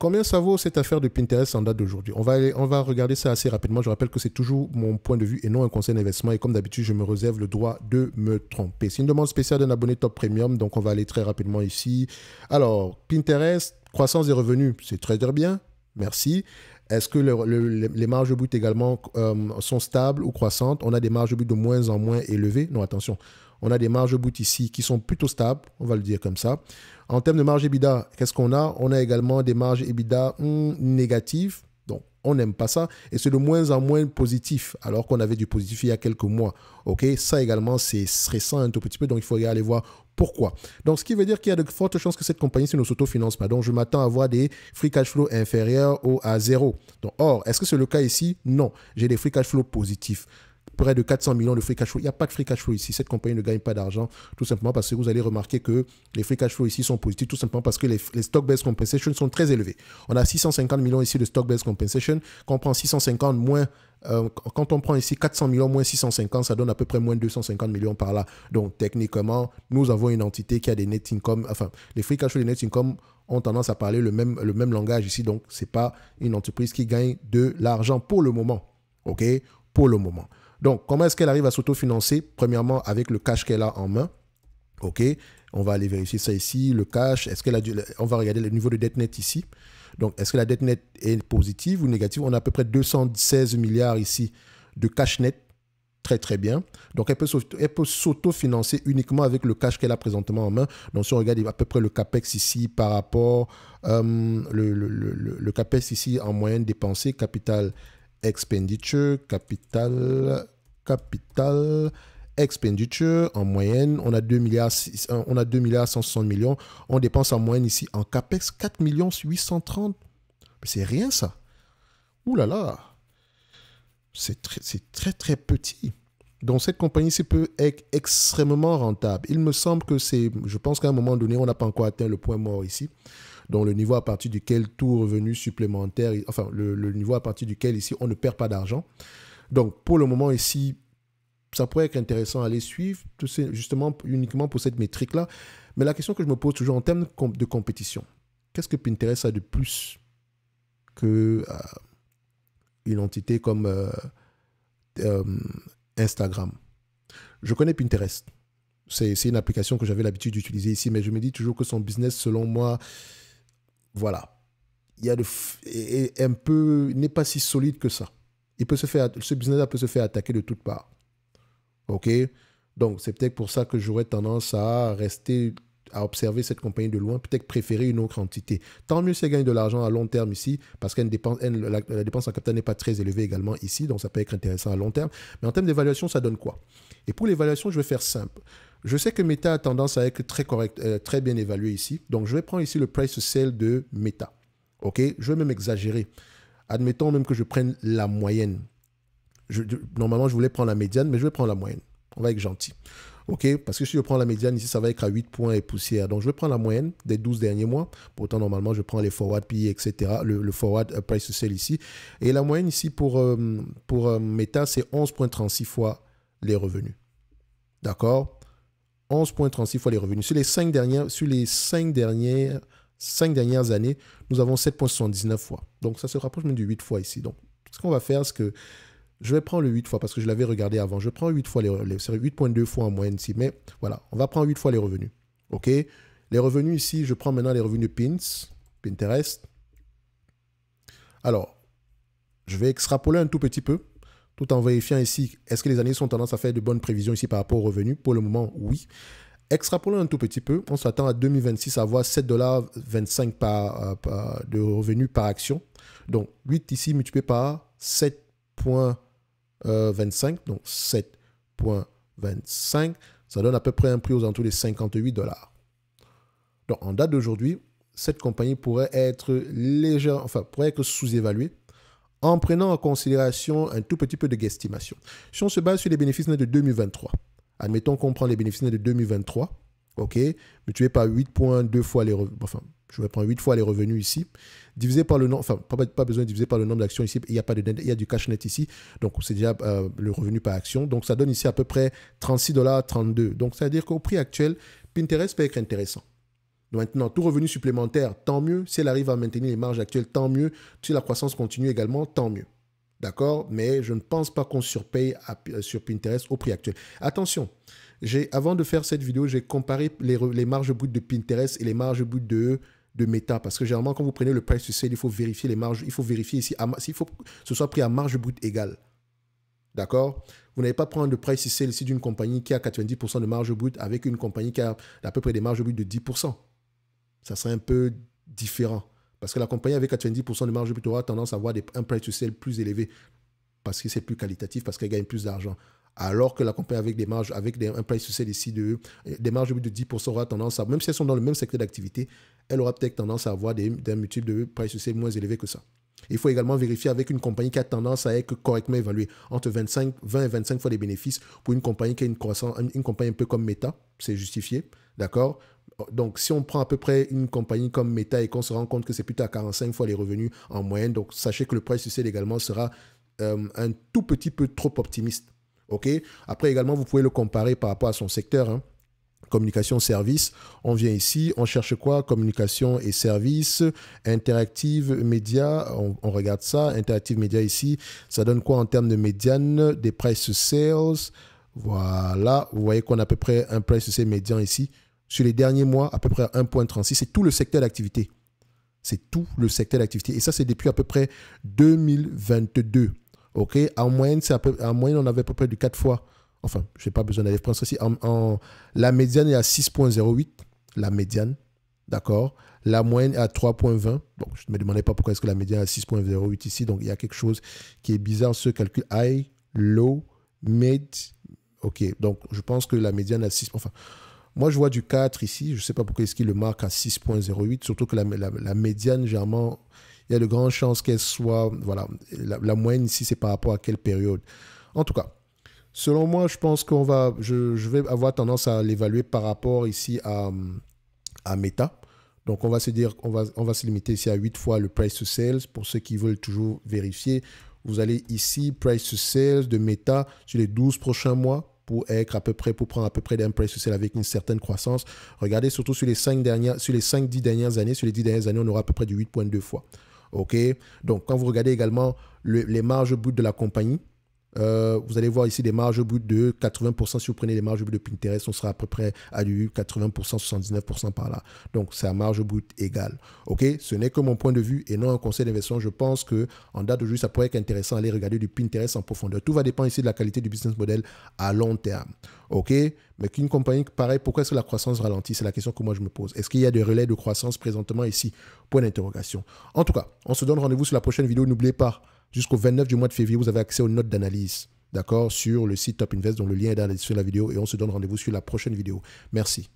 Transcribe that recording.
combien ça vaut cette affaire de Pinterest en date d'aujourd'hui? On va regarder ça assez rapidement. Je rappelle que c'est toujours mon point de vue et non un conseil d'investissement. Et comme d'habitude, je me réserve le droit de me tromper. C'est une demande spéciale d'un abonné top premium. Donc, on va aller très rapidement ici. Alors, Pinterest, croissance des revenus, c'est très bien. Merci. Est-ce que les marges brutes également sont stables ou croissantes? On a des marges brutes de moins en moins élevées. Non, attention. On a des marges brutes ici qui sont plutôt stables, on va le dire comme ça. En termes de marge EBITDA, qu'est-ce qu'on a? On a également des marges EBITDA négatives. Donc, on n'aime pas ça. Et c'est de moins en moins positif, alors qu'on avait du positif il y a quelques mois. OK? Ça également, c'est stressant un tout petit peu. Donc, il faut aller voir pourquoi. Donc, ce qui veut dire qu'il y a de fortes chances que cette compagnie ne s'autofinance pas. Donc, je m'attends à avoir des free cash flow inférieurs à zéro. Donc, or, est-ce que c'est le cas ici? Non. J'ai des free cash flow positifs. Près de 400 millions de free cash flow. Il n'y a pas de free cash flow ici. Cette compagnie ne gagne pas d'argent, tout simplement parce que vous allez remarquer que les free cash flow ici sont positifs, tout simplement parce que les stock-based compensation sont très élevés. On a 650 millions ici de stock-based compensation. Quand on prend 650 moins, quand on prend ici 400 millions moins 650, ça donne à peu près moins 250 millions par là. Donc, techniquement, nous avons une entité qui a des net income, enfin, les free cash flow et les net income ont tendance à parler le même langage ici. Donc, ce n'est pas une entreprise qui gagne de l'argent pour le moment. OK? Pour le moment. Donc, comment est-ce qu'elle arrive à s'autofinancer? Premièrement, avec le cash qu'elle a en main. OK. On va aller vérifier ça ici. Le cash, est-ce qu'elle a on va regarder le niveau de dette nette ici. Donc, est-ce que la dette nette est positive ou négative? On a à peu près 216 milliards ici de cash net. Très bien. Donc, elle peut s'autofinancer uniquement avec le cash qu'elle a présentement en main. Donc, si on regarde à peu près le CAPEX ici par rapport le CAPEX ici en moyenne dépensé, capital expenditure, capital expenditure, en moyenne, on a 2 milliards, on a 2 milliards 160 millions. On dépense en moyenne ici en CAPEX 4 millions 830. C'est rien ça. Ouh là là. C'est très petit. Donc cette compagnie-ci peut être extrêmement rentable. Il me semble que je pense qu'à un moment donné, on n'a pas encore atteint le point mort ici. Donc le niveau à partir duquel tout revenu supplémentaire, enfin le niveau à partir duquel ici on ne perd pas d'argent. Donc pour le moment ici, ça pourrait être intéressant à aller suivre, justement uniquement pour cette métrique-là. Mais la question que je me pose toujours en termes de compétition, qu'est-ce que Pinterest a de plus que une entité comme Instagram? Je connais Pinterest. C'est une application que j'avais l'habitude d'utiliser ici, mais je me dis toujours que son business, selon moi, voilà, il y a n'est pas si solide que ça. Ce business-là peut se faire attaquer de toutes parts. OK? Donc, c'est peut-être pour ça que j'aurais tendance à rester, à observer cette compagnie de loin, peut-être préférer une autre entité. Tant mieux si elle gagne de l'argent à long terme ici, parce que la dépense en capital n'est pas très élevée également ici, donc ça peut être intéressant à long terme. Mais en termes d'évaluation, ça donne quoi? Et pour l'évaluation, je vais faire simple. Je sais que Meta a tendance à être très bien évalué ici. Donc, je vais prendre ici le price to sell de Meta. OK? Je vais même exagérer. Admettons même que je prenne la moyenne. Normalement, je voulais prendre la médiane, mais je vais prendre la moyenne. On va être gentil. OK? Parce que si je prends la médiane ici, ça va être à 8 points et poussière. Donc, je vais prendre la moyenne des 12 derniers mois. Pourtant, normalement, je prends les forward PE, etc. Le forward price to sell ici. Et la moyenne ici pour Meta, c'est 11,36 fois les revenus. D'accord? 11,36 fois les revenus. Sur les 5 dernières années, nous avons 7,79 fois. Donc, ça se rapproche même du 8 fois ici. Donc, ce qu'on va faire, c'est que je vais prendre le 8 fois parce que je l'avais regardé avant. Je prends 8 fois c'est 8,2 fois en moyenne ici. Mais voilà, on va prendre 8 fois les revenus. OK? Les revenus ici, je prends maintenant les revenus Pinterest. Alors, je vais extrapoler un tout petit peu tout en vérifiant ici, est-ce que les années sont tendance à faire de bonnes prévisions ici par rapport aux revenus? Pour le moment, oui. Extrapolons un tout petit peu, on s'attend à 2026 à avoir 7,25 $ de revenus par action. Donc, 8 ici multiplié par 7,25, donc 7,25, ça donne à peu près un prix aux alentours des 58 $. Donc, en date d'aujourd'hui, cette compagnie pourrait être pourrait être sous-évaluée en prenant en considération un tout petit peu de guesstimation. Si on se base sur les bénéfices nets de 2023, admettons qu'on prend les bénéfices nets de 2023, OK, multiplié par 8,2 fois les revenus, je vais prendre 8 fois les revenus ici, divisé par le nombre, pas besoin de diviser par le nombre d'actions ici, il y a du cash net ici, donc c'est déjà le revenu par action, donc ça donne ici à peu près 36,32 $. Donc, c'est-à-dire qu'au prix actuel, Pinterest peut être intéressant. Maintenant, tout revenu supplémentaire, tant mieux. Si elle arrive à maintenir les marges actuelles, tant mieux. Si la croissance continue également, tant mieux. D'accord? Mais je ne pense pas qu'on surpaye sur Pinterest au prix actuel. Attention, avant de faire cette vidéo, j'ai comparé les marges brutes de Pinterest et les marges brutes de Meta. Parce que généralement, quand vous prenez le price to sale, il faut vérifier les marges. Il faut vérifier ici s'il faut que ce soit pris à marge brute égale. D'accord? Vous n'allez pas prendre le price to sale ici d'une compagnie qui a 90% de marge brute avec une compagnie qui a à peu près des marges brutes de 10%. Ça serait un peu différent. Parce que la compagnie avec 90% de marge brute aura tendance à avoir un price to sale plus élevé parce que c'est plus qualitatif, parce qu'elle gagne plus d'argent. Alors que la compagnie avec des marges, un price to sale ici des marges brutes de 10% aura tendance à, même si elles sont dans le même secteur d'activité, elle aura peut-être tendance à avoir des multiples de price to sale moins élevés que ça. Il faut également vérifier avec une compagnie qui a tendance à être correctement évaluée entre 20 et 25 fois les bénéfices pour une compagnie qui a une croissance, une compagnie un peu comme Meta, c'est justifié, d'accord? Donc, si on prend à peu près une compagnie comme Meta et qu'on se rend compte que c'est plutôt à 45 fois les revenus en moyenne, donc sachez que le price to sale également sera un tout petit peu trop optimiste. Ok. Après également, vous pouvez le comparer par rapport à son secteur. Hein. Communication, service. On vient ici, on cherche quoi? Communication et services. Interactive média, on regarde ça. Interactive média ici, ça donne quoi en termes de médiane? Des price sales. Voilà. Vous voyez qu'on a à peu près un price sales médian ici. Sur les derniers mois, à peu près 1,36. C'est tout le secteur d'activité. C'est tout le secteur d'activité. Et ça, c'est depuis à peu près 2022. OK? En moyenne, on avait à peu près du 4 fois. Enfin, je n'ai pas besoin d'aller prendre ça ici. La médiane est à 6,08. La médiane. D'accord? La moyenne est à 3,20. Bon, je ne me demandais pas pourquoi est-ce que la médiane est à 6,08 ici. Donc, il y a quelque chose qui est bizarre. Ce calcul high, low, mid. OK. Donc, je pense que la médiane est à 6. Enfin, moi, je vois du 4 ici. Je ne sais pas pourquoi est-ce qu'il le marque à 6,08. Surtout que la médiane, généralement, il y a de grandes chances qu'elle soit... Voilà, la moyenne ici, c'est par rapport à quelle période. En tout cas, selon moi, je pense je vais avoir tendance à l'évaluer par rapport ici à Meta. Donc, on va se dire, on va se limiter ici à 8 fois le price to sales. Pour ceux qui veulent toujours vérifier, vous allez ici, price to sales de Meta sur les 12 prochains mois. Pour prendre à peu près d'un price to sale avec une certaine croissance. Regardez surtout sur les 10 dernières années. Sur les 10 dernières années, on aura à peu près du 8,2 fois. OK? Donc, quand vous regardez également les marges brutes de la compagnie, vous allez voir ici des marges brutes de 80%. Si vous prenez les marges brutes de Pinterest, on sera à peu près à du 80%, 79% par là. Donc, c'est à marge brute égale. OK? Ce n'est que mon point de vue et non un conseil d'investissement. Je pense qu'en date d'aujourd'hui, ça pourrait être intéressant d'aller regarder du Pinterest en profondeur. Tout va dépendre ici de la qualité du business model à long terme. OK? Mais qu'une compagnie, pareil, pourquoi est-ce que la croissance ralentit? C'est la question que moi je me pose. Est-ce qu'il y a des relais de croissance présentement ici? Point d'interrogation. En tout cas, on se donne rendez-vous sur la prochaine vidéo. N'oubliez pas, jusqu'au 29 du mois de février, vous avez accès aux notes d'analyse, d'accord, sur le site Top Invest, dont le lien est dans la description de la vidéo. Et on se donne rendez-vous sur la prochaine vidéo. Merci.